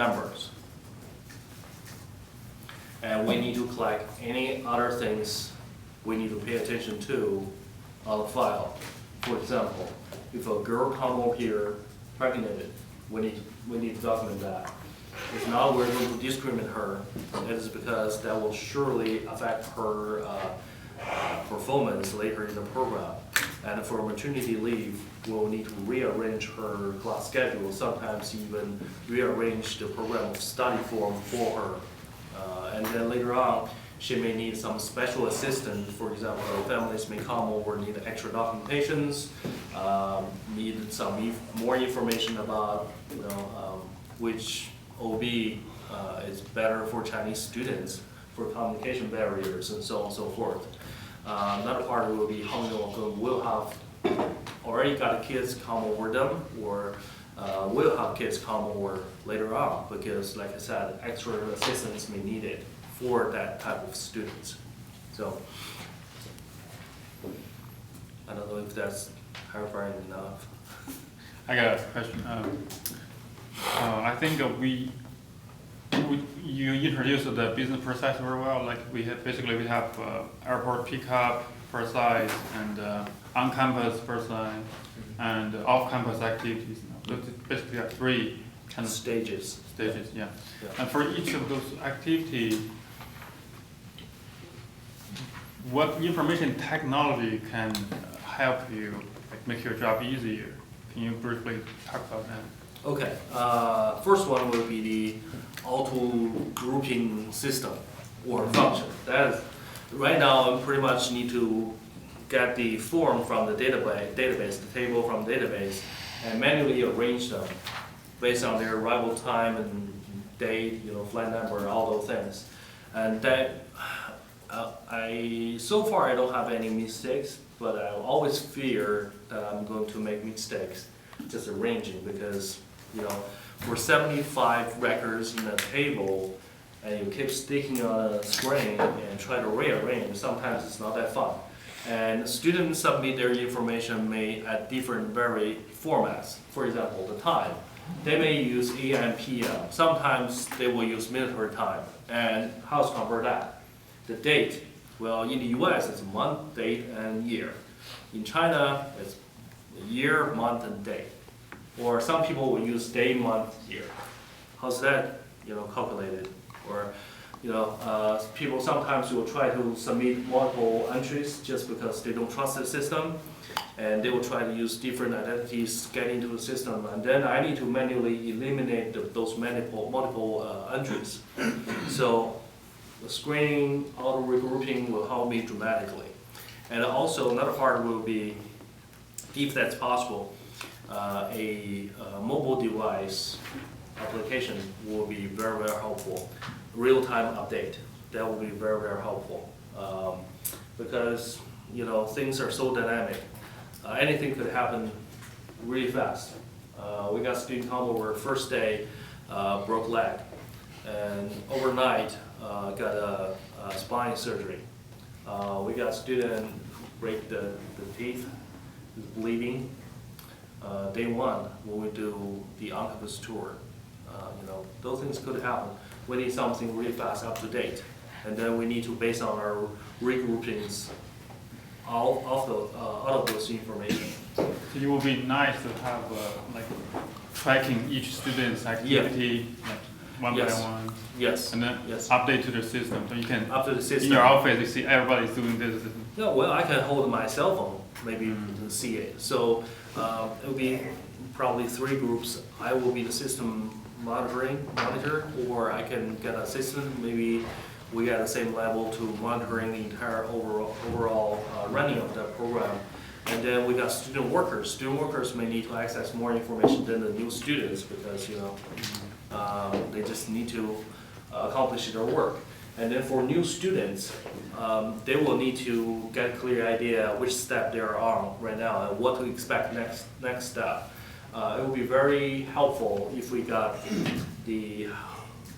numbers. And we need to collect any other things we need to pay attention to on the file. For example, if a girl comes over here pregnant, we need to document that. If not, we're going to discriminate her. It is because that will surely affect her performance later in the program. And for maternity leave, we'll need to rearrange her class schedule, sometimes even rearrange the program of study form for her. And then later on, she may need some special assistance. For example, her families may come over, need extra documentations, need some more information about which OB is better for Chinese students, for communication barriers, and so on and so forth. Another part will be how many of them will have already got kids come over them, or will have kids come over later on, because like I said, extra assistance may need it for that type of students. So I don't know if that's clarifying enough. I got a question. I think you introduced the business process very well. Like we have airport pickup per site, and on-campus per site, and off-campus activities. Basically, three kind of stages. Yeah. And for each of those activities, what information technology can help you make your job easier? Can you briefly talk about that? Okay. First one will be the auto grouping system or function. That is, right now I pretty much need to get the form from the database, the table from the database, and manually arrange them based on their arrival time and date, flight number, all those things. And that so far I don't have any mistakes, but I always fear that I'm going to make mistakes just arranging, because for 75 records in a table and you keep sticking on a screen and try to rearrange, sometimes it's not that fun. And students submit their information at different formats. For example, the time. They may use AM, PM. Sometimes they will use military time. And how to convert that? The date. Well, in the US, it's month, date, and year. In China, it's year, month, and day. Or some people will use day, month, year. How's that, calculated? Or, people sometimes will try to submit multiple entries just because they don't trust the system, and they will try to use different identities to get into the system, and then I need to manually eliminate those multiple entries. So the screening, auto regrouping will help me dramatically. And also another part will be, if that's possible, a mobile device application will be very, very helpful. Real-time update, that will be very, very helpful. Because things are so dynamic. Anything could happen really fast. We got student come over first day, broke leg, and overnight got a spine surgery. We got student break the teeth, bleeding. Day one, when we do the on-campus tour, those things could happen. We need something really fast, up to date, and then we need to base on our regroupings all of those information. So it will be nice to have tracking each student's activity one by one. Yes. And then yes. update to the system, so you can. Up to the system. In your office, you see everybody's doing this. Yeah, well, I can hold my cell phone maybe to see it. So it will be probably 3 groups. I will be the system monitor, or I can get an assistant. Maybe we got the same level to monitoring the entire overall running of the program. And then we got student workers. Student workers may need to access more information than the new students, because they just need to accomplish their work. And then for new students, they will need to get a clear idea which step they are on right now and what to expect next step. It would be very helpful if we got the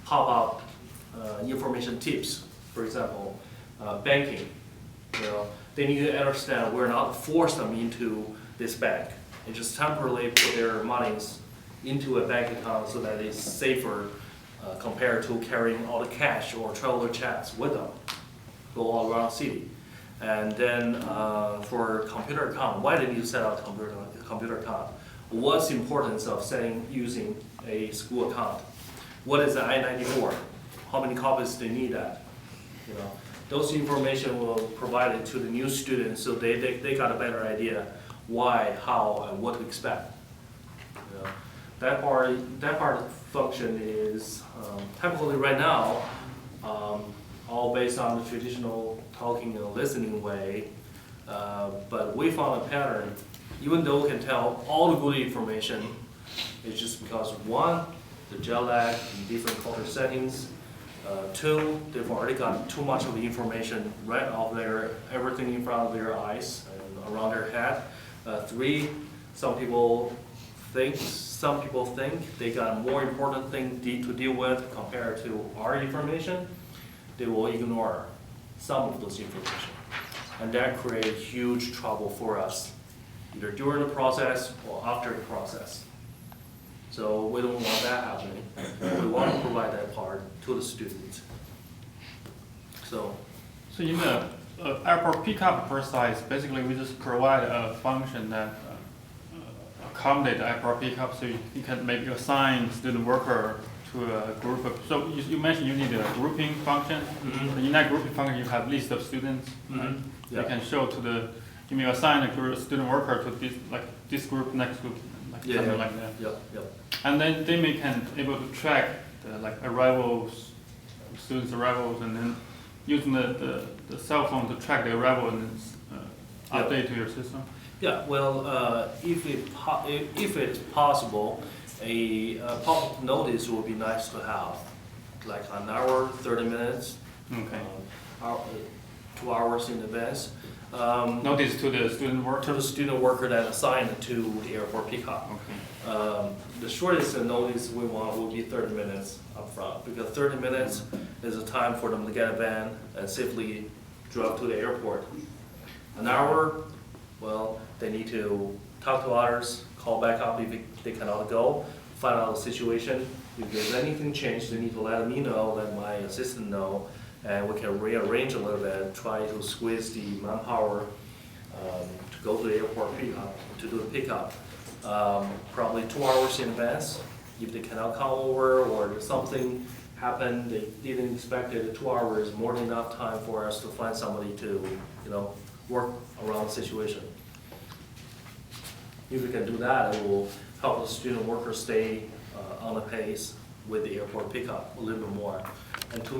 pop-up information tips. For example, banking. They need to understand we're not force them into this bank, and just temporarily put their monies into a bank account so that it's safer compared to carrying all the cash or traveler checks with them, go all around the city. And then for computer account, why did you set up computer account? What's the importance of using a school account? What is the I-94? How many copies they need that? You know, those information will provide it to the new students so they got a better idea why, how, and what to expect. You know, that part function is typically right now all based on the traditional talking and listening way, but we found a pattern. Even though we can tell all the good information, it's just because one, the jet lag in different culture settings. Two, they've already got too much of the information right off there, everything in front of their eyes and around their head. Three, some people think they got a more important thing to deal with compared to our information. They will ignore some of those information. And that creates huge trouble for us, either during the process or after the process. So we don't want that happening. We want to provide that part to the students. So in the airport pickup precise, basically we just provide a function that accommodate the airport pickup, so you can maybe assign student worker to a group of, so you mentioned you need a grouping function. mm-hmm. In that grouping function, you have list of students. Mm-hmm. You can show to the, you may assign a student worker to this, like this group, next group, like something like that. Yep. And then they may can able to track the arrivals, students' arrivals, and then using the cell phone to track the arrival and update to your system. Yeah, well, if it's possible, a public notice would be nice to have, like an hour, 30 minutes, Okay. 2 hours in advance. Notice to the student worker. To the student worker that assigned to the airport pickup. Okay. The shortest notice we want will be 30 minutes up front, because 30 minutes is the time for them to get a van and safely drive to the airport. An hour, well, they need to talk to others, call back up if they cannot go, find out the situation. If there's anything changed, they need to let me know, let my assistant know, and we can rearrange a little bit, try to squeeze the manpower to go to the airport pickup, to do the pickup. Probably 2 hours in advance. If they cannot come over or something happened, they didn't expect it, 2 hours is more than enough time for us to find somebody to, work around the situation. If we can do that, it will help the student workers stay on the pace with the airport pickup a little bit more. And to